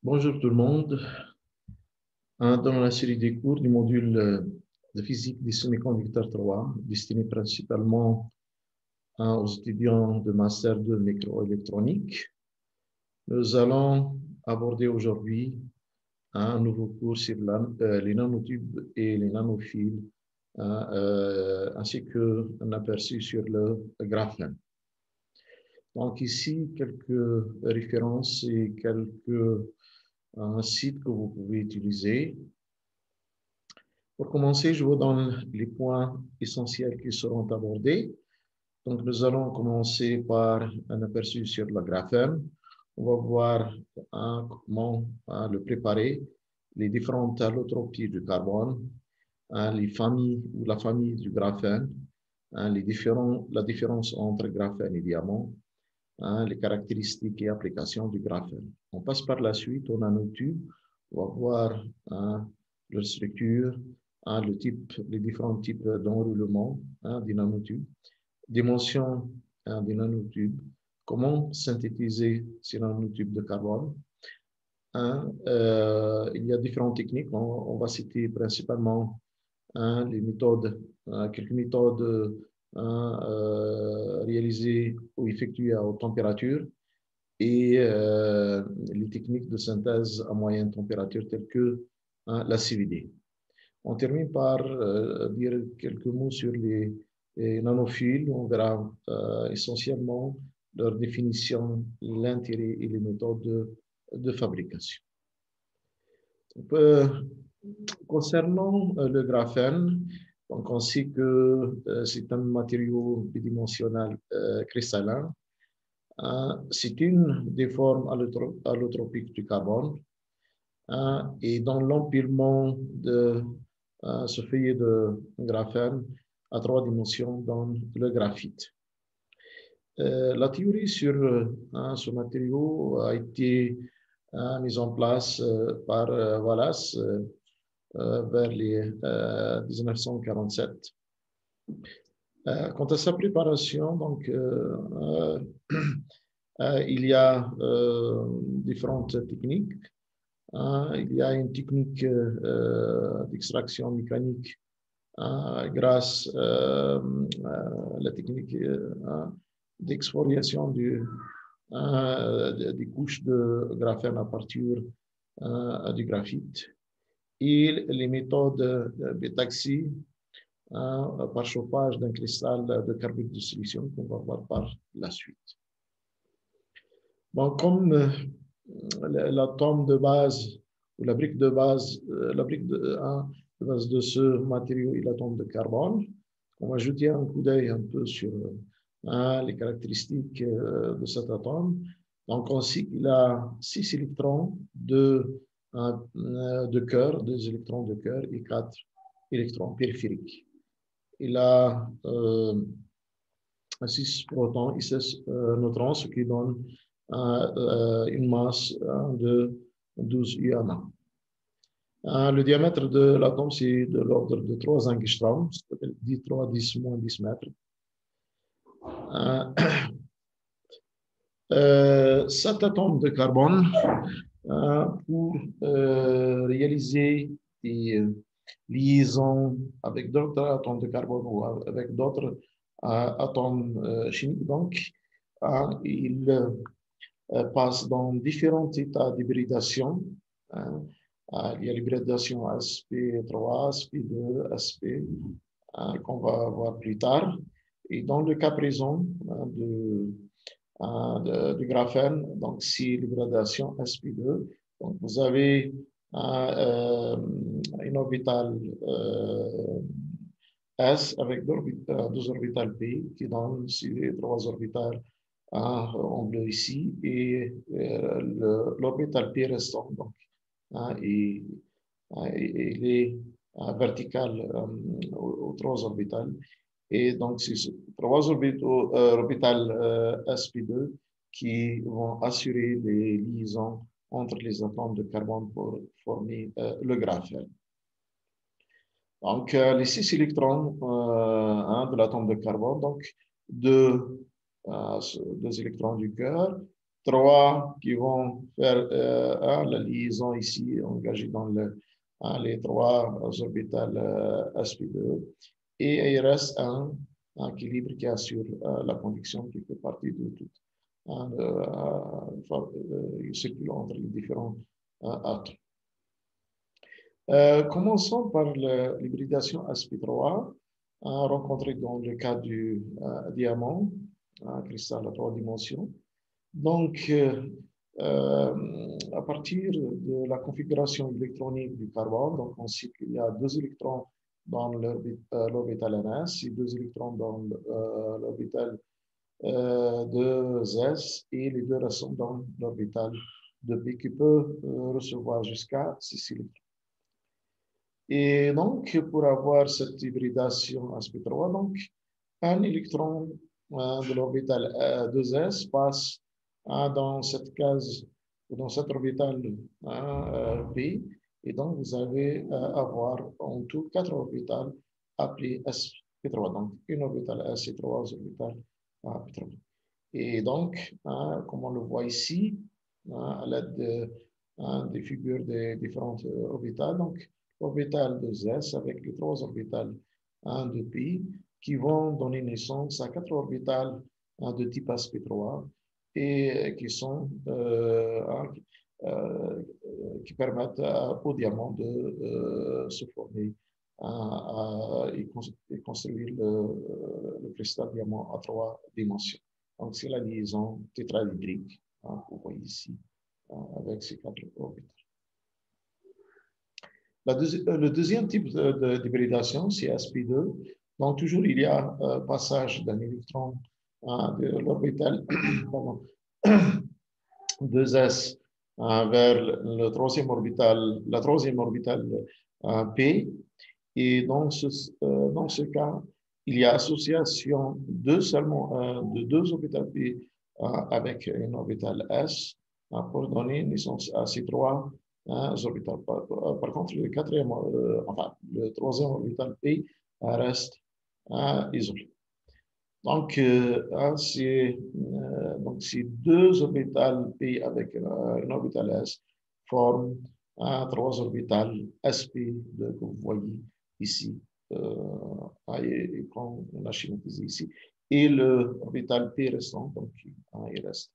Bonjour tout le monde. Dans la série des cours du module de physique des semi-conducteurs 3, destiné principalement aux étudiants de master de microélectronique, nous allons aborder aujourd'hui un nouveau cours sur les nanotubes et les nanophiles, ainsi qu'un aperçu sur le graphène. Donc ici, quelques références et quelques sites que vous pouvez utiliser. Pour commencer, je vous donne les points essentiels qui seront abordés. Donc, nous allons commencer par un aperçu sur le graphène. On va voir comment le préparer, les différentes allotropies du carbone, les familles ou la famille du graphène, la différence entre graphène et diamant, les caractéristiques et applications du graphène. On passe par la suite au nanotube. On va voir leur structure, les différents types d'enroulement des nanotubes, dimensions des nanotubes, comment synthétiser ces nanotubes de carbone. Il y a différentes techniques. On va citer principalement les méthodes, quelques méthodes réalisées ou effectuées à haute température et les techniques de synthèse à moyenne température telles que la CVD. On termine par dire quelques mots sur les nanophiles. On verra essentiellement leur définition, l'intérêt et les méthodes de fabrication. Donc, concernant le graphène, donc on sait que c'est un matériau bidimensionnel cristallin. C'est une des formes allotropiques du carbone. Et dans l'empilement de ce feuillet de graphène à 3 dimensions dans le graphite. La théorie sur ce matériau a été mise en place par Wallace vers les 1947. Quant à sa préparation, donc, il y a différentes techniques. Il y a une technique d'extraction mécanique grâce à la technique d'exfoliation des couches de graphène à partir du graphite et les méthodes d'étaxie par chauffage d'un cristal de carbure de silicium qu'on va voir par la suite. Bon, comme l'atome de base ou la brique de base, de base de ce matériau est l'atome de carbone, on va jeter un coup d'œil un peu sur les caractéristiques de cet atome. Donc, on sait qu'il a 6 électrons de cœur, 2 électrons de cœur et 4 électrons périphériques. Il a 6 protons et 16 neutrons, ce qui donne une masse de 12 UMA. Le diamètre de l'atome, c'est de l'ordre de 3 angstroms, c'est-à-dire 3 à 10 moins 10 mètres. Cet atome de carbone, pour réaliser des liaisons avec d'autres atomes de carbone ou avec d'autres atomes chimiques, donc, il passe dans différents états d'hybridation. Il y a l'hybridation sp3, sp2, sp, qu'on va voir plus tard. Et dans le cas présent du graphène, donc c'est l'hybridation sp2. Donc vous avez une orbitale S avec deux orbitales P qui donnent ces 3 orbitales en bleu ici et l'orbital P restant donc il est vertical aux 3 orbitales et donc c'est 3 orbitales sp2 qui vont assurer les liaisons entre les atomes de carbone pour former le graphène. Donc, les 6 électrons de l'atome de carbone, donc 2 électrons du cœur trois qui vont faire la liaison ici, engagée dans les trois orbitales sp2. Et il reste un équilibre qui assure la conduction qui fait partie de tout. Il circule entre les différents atomes. Commençons par l'hybridation sp3 rencontrée dans le cas du diamant, un cristal à 3 dimensions. Donc, à partir de la configuration électronique du carbone, donc on cite qu'il y a 2 électrons dans l'orbital NS et 2 électrons dans l'orbital 2s et les deux restent dans l'orbital 2p qui peut recevoir jusqu'à 6 électrons. Et donc, pour avoir cette hybridation sp3, donc, un électron de l'orbital 2s passe dans cette case, dans cette orbitale p, et donc vous allez avoir en tout 4 orbitales appelées sp3, donc une orbitale s et 3 orbitales p3. Et donc, comme on le voit ici, à l'aide des figures des différentes orbitales, donc l'orbital 2s avec les 3 orbitales 2p qui vont donner naissance à 4 orbitales de type sp3 et qui sont qui permettent au diamant de se former et construire le cristal diamant à 3 dimensions. Donc, c'est la liaison tétrahydrique, que vous voyez ici, avec ces 4 orbitales. Le deuxième type d'hybridation, c'est sp2. Donc, toujours, il y a passage d'un électron de l'orbital 2s vers le troisième orbital, la troisième orbitale p. Et dans ce cas, il y a association seulement de 2 orbitales p avec une orbitale s pour donner naissance à ces 3 orbitales. Par contre, le troisième orbital p reste isolé. Donc, ces 2 orbitales p avec une orbitale s forment 3 orbitales sp que vous voyez ici, et quand on a schématisé ici, et l'orbital p restant, donc il reste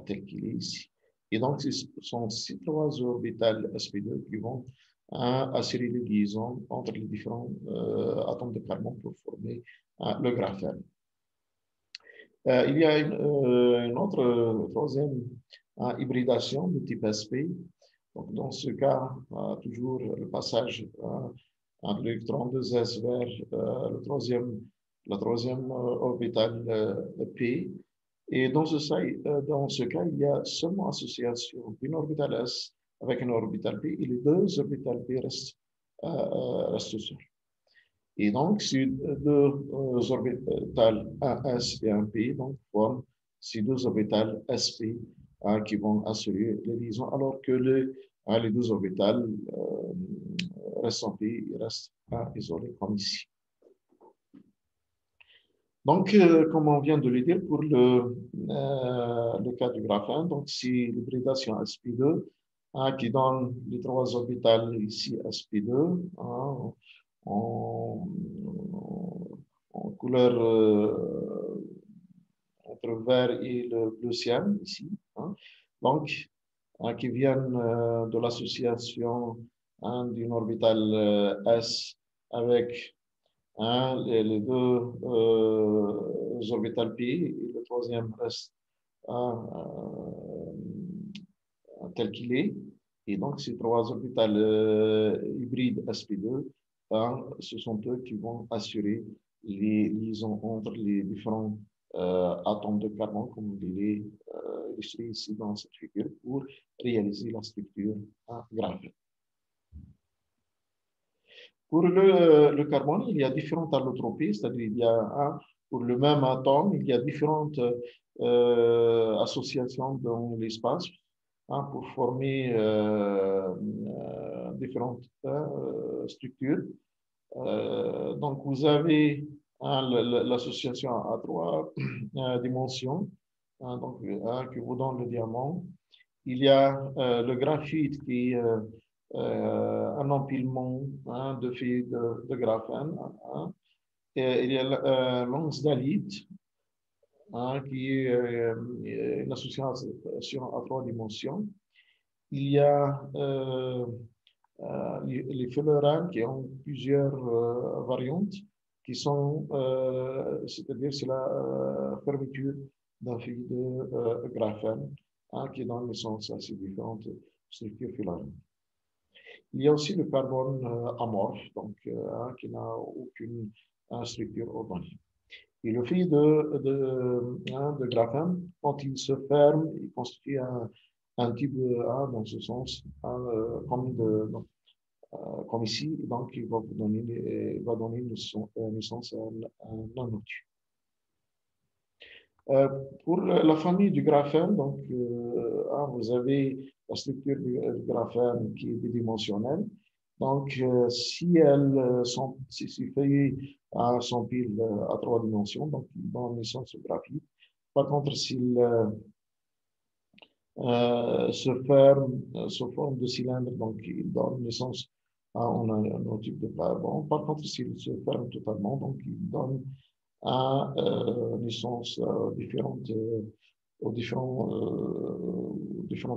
tel qu'il est ici. Et donc, ce sont ces 3 orbitales sp2 qui vont assurer les liaisons entre les différents atomes de carbone pour former le graphène. Il y a une autre troisième hybridation de type sp. Donc, dans ce cas, toujours le passage de l'électron 2s vers la troisième orbitale p. Et dans ce cas, il y a seulement association d'une orbitale s avec une orbitale p et les 2 orbitales p restent seules. Et donc, ces 2 orbitales 1s et 1p donc, forment ces 2 orbitales sp qui vont assurer les liaisons, alors que les 2 orbitales restent p restent isolées comme ici. Donc, comme on vient de le dire, pour le cas du graphène, donc c'est l'hybridation sp2 qui donne les 3 orbitales ici sp2 en couleur entre le vert et le bleu ciel ici. Donc, qui viennent de l'association d'une orbitale S avec les 2 orbitales pi et le troisième reste tel qu'il est. Et donc, ces 3 orbitales hybrides sp2, ce sont eux qui vont assurer les liaisons entre les différents atomes de carbone, comme vous les illustré ici dans cette figure, pour réaliser la structure graphène. Pour le carbone, il y a différentes allotropies, c'est-à-dire il y a pour le même atome, il y a différentes associations dans l'espace pour former différentes structures. Donc, vous avez l'association à 3 dimensions qui vous donne le diamant. Il y a le graphite qui est un empilement de fils de graphène. Et il y a l'anxdalite, qui est une association à trois dimensions. Il y a les fluorines qui ont plusieurs variantes, qui sont, c'est-à-dire c'est la fermeture d'un fil de graphène, qui donne naissance à ces différentes structures fluorines. Il y a aussi le carbone amorphe, donc qui n'a aucune structure organique. Et le fil de graphène, quand il se ferme, il constitue un type dans ce sens, comme ici, donc il va vous donner, naissance à un nanotube. Pour la famille du graphène, donc, vous avez la structure du graphène qui est bidimensionnelle. Donc, si ces feuilles s'empilent à trois dimensions, donc ils donnent naissance au graphite. Par contre, s'ils se ferment sous forme de cylindre, donc ils donnent naissance à un type de carbone. Par contre, s'ils se ferment totalement, donc ils donnent à naissance aux différentes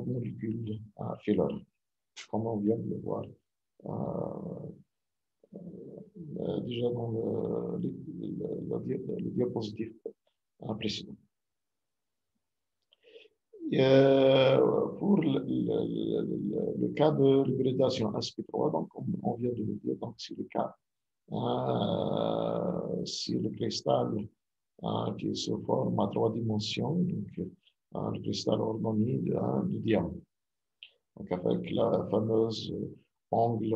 molécules fluorines, comme on vient de le voir déjà dans le diapositive précédent. Pour le cas de l'hybridation sp3, donc on vient de le dire, donc c'est le cas sur le cristal qui se forme à trois dimensions, donc le cristal ordonné de diamant. Donc avec la fameuse angle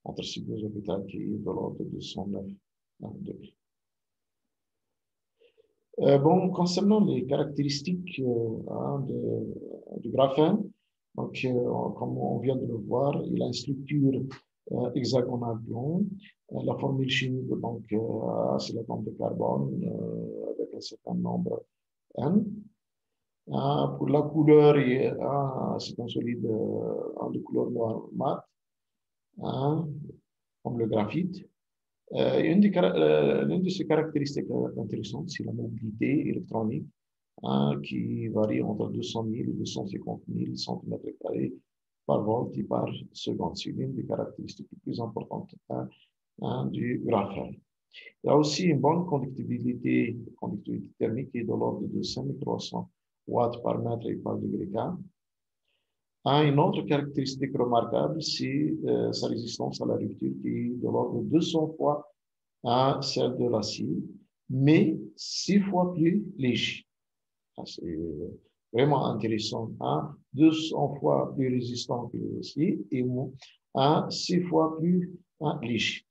entre ces deux orbitales qui est de l'ordre de 109 degrés. Bon, concernant les caractéristiques du graphène, donc, comme on vient de le voir, il a une structure hexagonale blonde. La formule chimique, donc, c'est l'atome de carbone avec un certain nombre N. Pour la couleur, c'est un solide de couleur noire mat, comme le graphite. L'une de ses caractéristiques intéressantes, c'est la mobilité électronique, qui varie entre 200 000 et 250 000 cm² par volt et par seconde. C'est l'une des caractéristiques les plus importantes du graphène. Il y a aussi une bonne conductivité thermique qui est de l'ordre de 5300 watts par mètre et par degré K. Une autre caractéristique remarquable, c'est sa résistance à la rupture qui est de l'ordre de 200 fois celle de l'acier, mais 6 fois plus léger. C'est vraiment intéressant. 200 fois plus résistant que l'acier et 6 fois plus léger.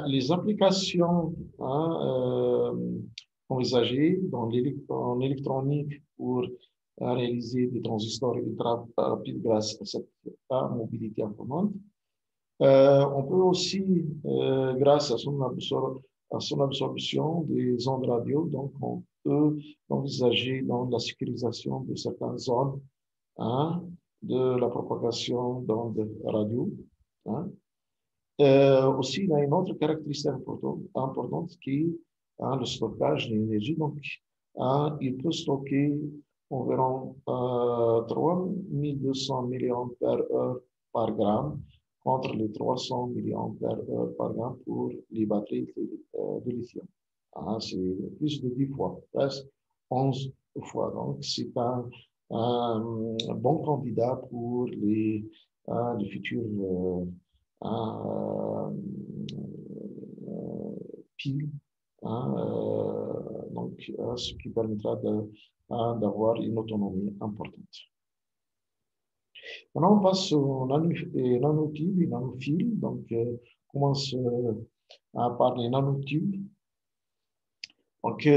Les applications envisagées en électronique pour réaliser des transistors ultra rapides grâce à cette mobilité informatique. On peut aussi, grâce à son absorption des ondes radio, donc on peut envisager dans la sécurisation de certaines zones de la propagation d'ondes radio. Aussi, il y a une autre caractéristique importante qui est le stockage de l'énergie. Donc, il peut stocker environ 3200 mAh par gramme contre les 300 mAh par gramme pour les batteries de lithium. C'est plus de 10 fois, presque 11 fois. Donc, c'est un bon candidat pour les futurs piles, donc ce qui permettra d'avoir une autonomie importante. Maintenant, on passe aux nanotubes et nanophiles. Donc, on commence par les nanotubes. Donc,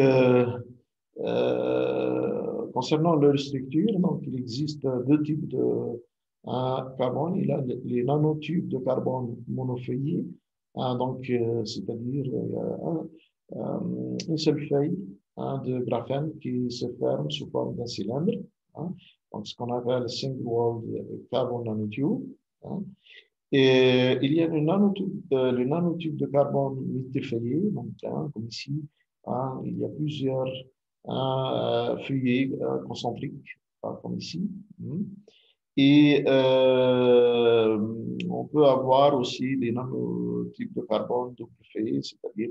concernant leur structure, donc, il existe deux types de carbone. Il y a les nanotubes de carbone monofeuillés, donc c'est-à-dire une seule feuille de graphène qui se ferme sous forme d'un cylindre, hein, donc ce qu'on appelle single-walled carbon nanotube. Hein. Et il y a le nanotube de carbone multifeuillé, donc, hein, comme ici, hein, il y a plusieurs feuillets concentriques, comme ici. Hein. Et on peut avoir aussi des nanotubes de carbone double feuillé, c'est-à-dire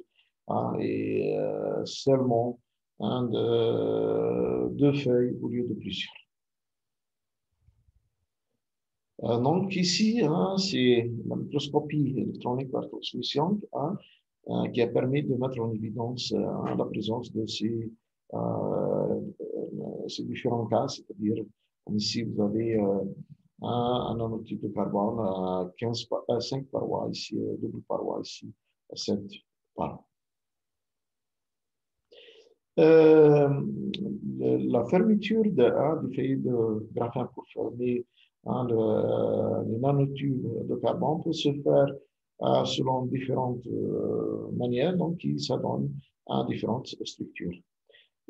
seulement deux feuilles au lieu de plusieurs. Donc ici, hein, c'est la microscopie électronique par transmission qui a permis de mettre en évidence la présence de ces différents cas, c'est-à-dire, comme ici, vous avez un nanotube de carbone à 5 parois ici, double paroi ici, 7 parois. La fermeture du feuillet de graphène pour former le nanotube de carbone peut se faire selon différentes manières, donc ça donne différentes structures.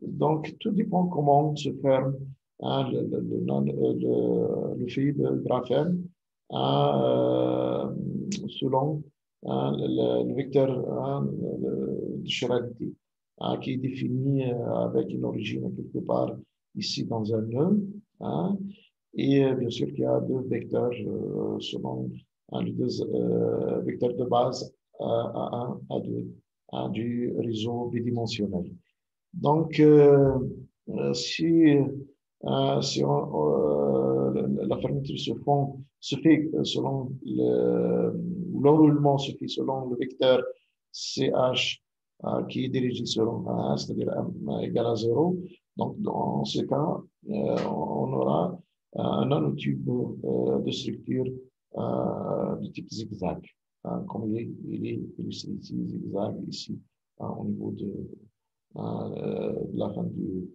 Donc, tout dépend comment se ferme le feuillet de graphène selon le vecteur de chiralité qui est défini avec une origine quelque part ici dans un nœud. Hein, et bien sûr qu'il y a deux vecteurs selon les deux vecteurs de base A1, A2 du réseau bidimensionnel. Donc, si la fermeture se fait selon l'enroulement se fait selon le vecteur CH qui est dirigé selon 1, c'est-à-dire M égale à 0. Donc, dans ce cas, on aura un nanotube de structure de type zigzag, comme il est illustré ici, zigzag ici, au niveau de la fin du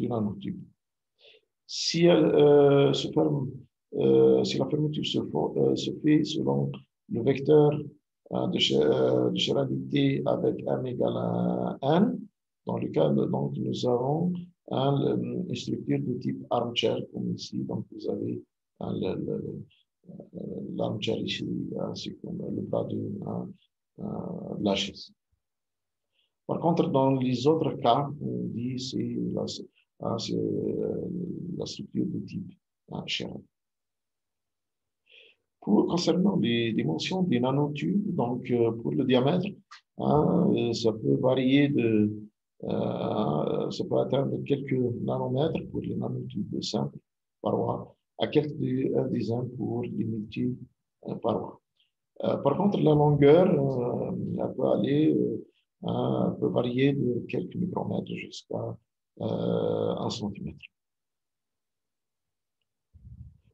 nanotube. Si elle se ferme, si la fermeture se fait selon le vecteur de chiralité avec m égale à n, dans le cas, donc, nous avons une structure de type armchair, comme ici. Donc, vous avez l'armchair ici, ainsi comme le bras de la chaise. Par contre, dans les autres cas, on dit c'est la structure de type Shannon. Concernant les dimensions des nanotubes, donc pour le diamètre, ça peut varier ça peut atteindre quelques nanomètres pour les nanotubes simples parois, à quelques dizaines pour les multi-parois. Par contre, la longueur, elle peut aller peut varier de quelques micromètres jusqu'à 1 centimètre.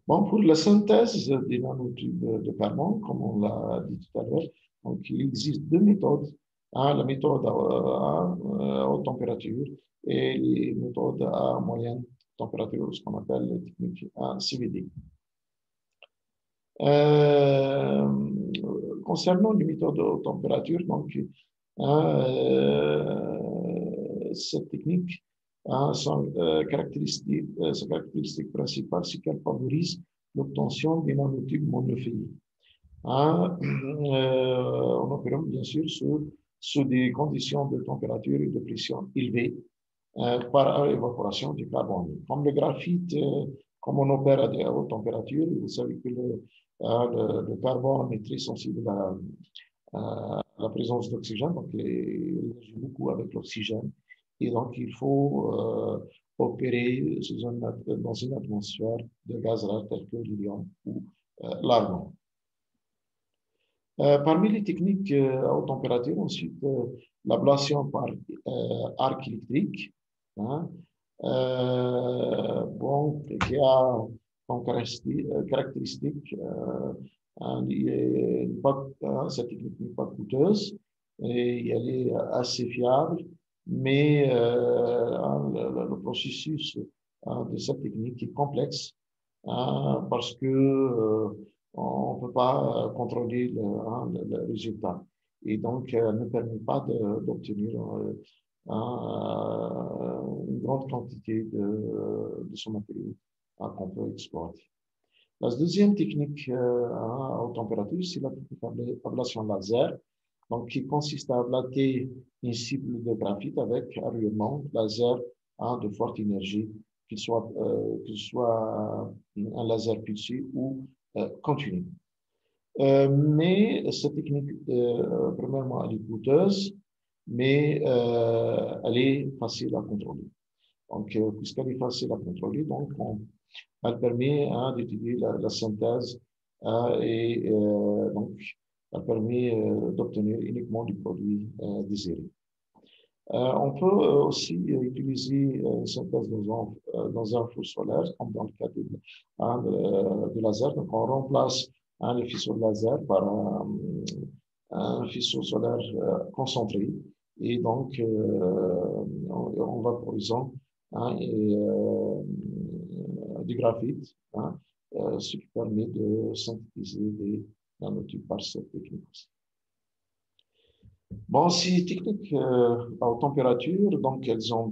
Bon, pour la synthèse des nanotubes de carbone, comme on l'a dit tout à l'heure, donc il existe deux méthodes. La méthode à haute température et les méthodes à moyenne température, ce qu'on appelle la technique CVD. Concernant les méthodes de haute température, donc, cette technique, sa caractéristique principale, c'est qu'elle favorise l'obtention des nanotubes monofeuillés. En opérant bien sûr sous des conditions de température et de pression élevées par évaporation du carbone. Comme le graphite, comme on opère à des hautes températures, vous savez que le carbone est très sensible à la présence d'oxygène, donc il agit beaucoup avec l'oxygène. Et donc, il faut opérer dans une atmosphère de gaz rare tel que l'hélium ou l'argon. Parmi les techniques à haute température, ensuite, l'ablation par arc électrique, hein, bon, qui a comme caractéristique, cette technique n'est pas coûteuse et elle est assez fiable, mais le processus de cette technique est complexe parce que on ne peut pas contrôler le résultat. Et donc, elle ne permet pas d'obtenir une grande quantité de son matériau qu'on peut exploiter. La deuxième technique à haute température, c'est la technique d'ablation laser, donc qui consiste à ablater une cible de graphite avec un rayonnement laser de forte énergie, qu'il soit un laser pulsé ou continu. Mais cette technique, premièrement, elle est coûteuse, mais elle est facile à contrôler. Donc, puisqu'elle est facile à contrôler, donc elle permet d'étudier la synthèse donc elle permet d'obtenir uniquement du produit désiré. On peut aussi utiliser une synthèse dans un four solaire, comme dans le cas de laser. Donc, on remplace le faisceau de laser par un faisceau solaire concentré. Et donc, en vaporisant du graphite, ce qui permet de synthétiser des nanotubes par cette technique. Bon, ces techniques à haute température, donc elles ont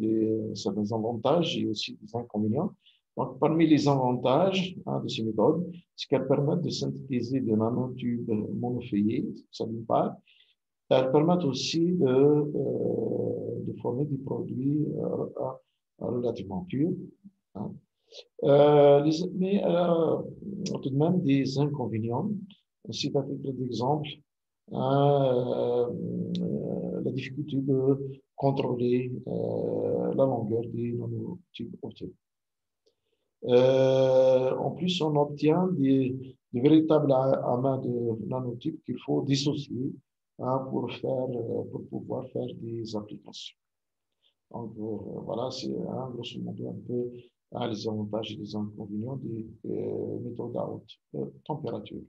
certains avantages et aussi des inconvénients. Donc, parmi les avantages de ces méthodes, c'est qu'elles permettent de synthétiser des nanotubes monofeuillés, ça d'une part. Elles permettent aussi de former des produits relativement purs. Mais tout de même des inconvénients. C'est à titre d'exemple la difficulté de contrôler la longueur des nanotubes optiques. En plus, on obtient de véritables amas de nanotubes qu'il faut dissocier pour pouvoir faire des applications. Donc, voilà, c'est grosso modo un peu les avantages et les inconvénients des méthodes à haute température.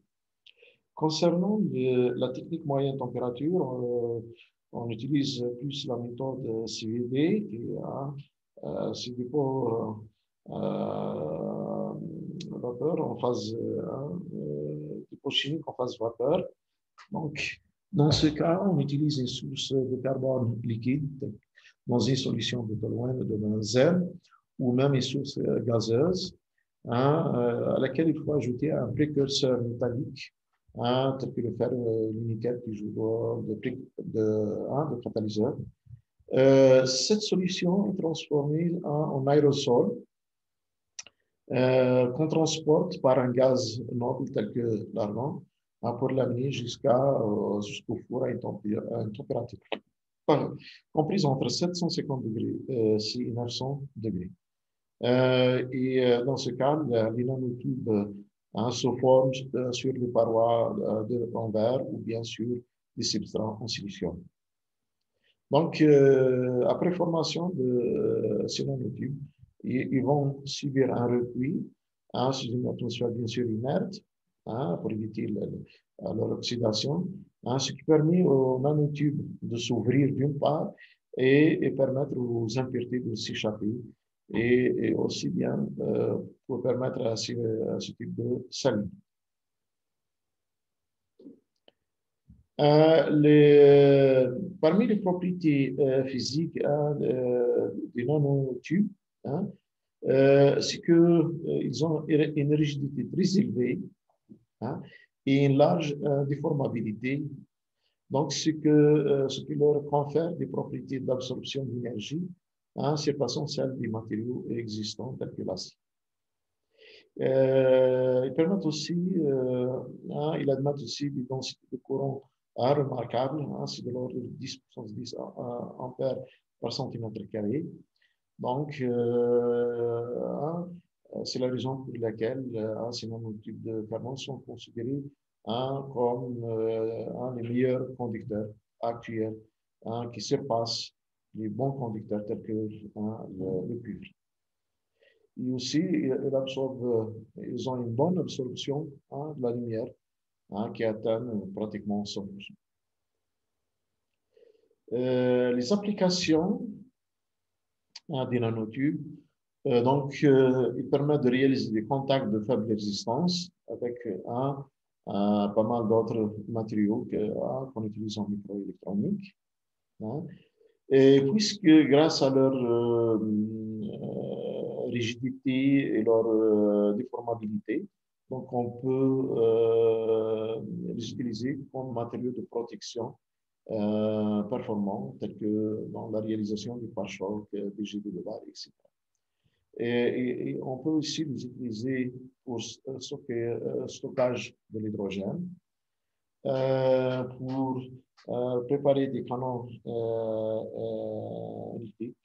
Concernant la technique moyenne température, on utilise plus la méthode CVD, c'est du dépôt vapeur en phase dépôt chimique en phase vapeur. Donc, dans ce cas, on utilise une source de carbone liquide dans une solution de toluène de benzène ou même une source gazeuse à laquelle il faut ajouter un précurseur métallique tel que le fer, le nickel qui joue de catalyseur. Cette solution est transformée en aérosol qu'on transporte par un gaz noble tel que l'argon pour l'amener jusqu'au four à une température comprise entre 750 degrés et 900 degrés. Dans ce cas, les nanotubes se forment sur les parois en verre ou bien sur des substrats en silicium. Donc, après formation de ces nanotubes, ils vont subir un recueil sous une atmosphère bien sûr inerte pour éviter leur oxydation, ce qui permet aux nanotubes de s'ouvrir d'une part et permettre aux impuretés de s'échapper et aussi bien pour permettre à ce type de salut. Parmi les propriétés physiques des nanotubes, c'est qu'ils ont une rigidité très élevée et une large déformabilité. Donc, ce qui leur confère des propriétés d'absorption d'énergie, surpassant celles des matériaux existants tels que l'acier. Ils permettent aussi, ils admettent aussi des densités de courant remarquables, c'est de l'ordre de 10 puissance 10 ampères par centimètre carré. Donc, c'est la raison pour laquelle ces nanotubes de carbone sont considérés comme les meilleurs conducteurs actuels qui surpassent les bons conducteurs tels que le cuivre. Et aussi, ils ont une bonne absorption de la lumière qui atteint pratiquement 100%. Les applications des nanotubes, ils permettent de réaliser des contacts de faible résistance avec pas mal d'autres matériaux qu'on utilise en microélectronique. Et puisque grâce à leur rigidité et leur déformabilité, donc on peut les utiliser comme matériaux de protection performants, tels que dans la réalisation du pare-choc, des jets de barre, etc. Et on peut aussi les utiliser pour stockage de l'hydrogène, pour préparer des canons électriques,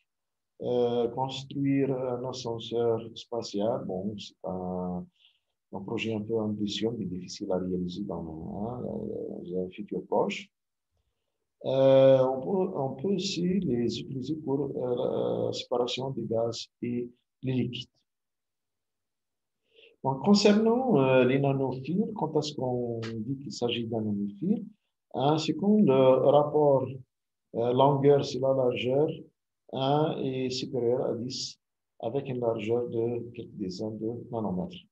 construire un ascenseur spatial. Bon, c'est un projet un peu ambitieux, mais difficile à réaliser dans un futur proche. On peut aussi les utiliser pour la séparation des gaz et les liquides. Donc, concernant les nanophiles, quand est-ce qu'on dit qu'il s'agit d'un nanophile, hein, c'est quand le rapport longueur sur la largeur est supérieur à 10 avec une largeur de quelques dizaines de nanomètres.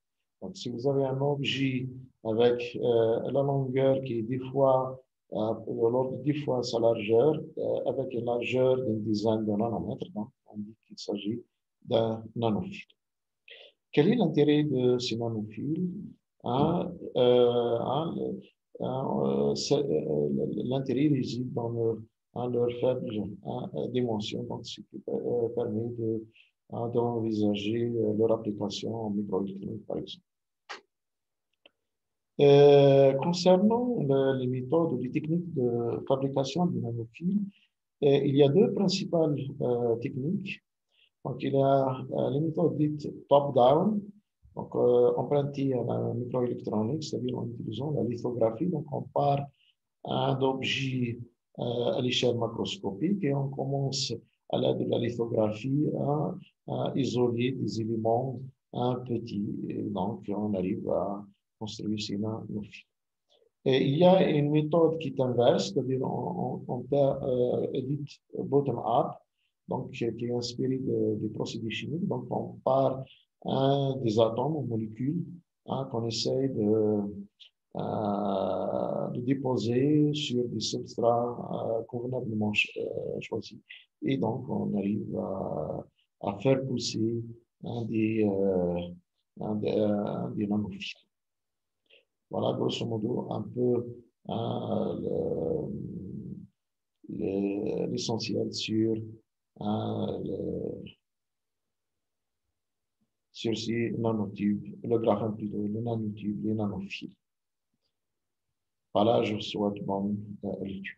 Donc, si vous avez un objet avec la longueur qui est 10 fois, de 10 fois sa largeur, avec une largeur d'une dizaine de nanomètres, donc on dit qu'il s'agit d'un nanophile. Quel est l'intérêt de ces nanophiles? Hein, L'intérêt réside dans leur faible dimension, donc ce qui permet d'envisager leur application en microélectronique, par exemple. Concernant les méthodes ou les techniques de fabrication des nanophiles, il y a deux principales techniques. Donc, il y a les méthodes dites top-down, donc empruntées à la microélectronique, c'est-à-dire en utilisant la lithographie. Donc, on part d'objets à l'échelle macroscopique et on commence à l'aide de la lithographie à isoler des éléments petits. Et donc, on arrive à construire ces nanophiles. Et il y a une méthode qui est inverse, c'est-à-dire on dit bottom-up, donc qui est inspirée des procédés chimiques. Donc, on part des atomes ou molécules qu'on essaye de déposer sur des substrats convenablement choisis. Et donc, on arrive à faire pousser des nanophiles. Voilà, grosso modo, un peu l'essentiel sur ces nanotubes, le graphène plutôt, les nanotubes, les nanophiles. Voilà, je vous souhaite bonne lecture.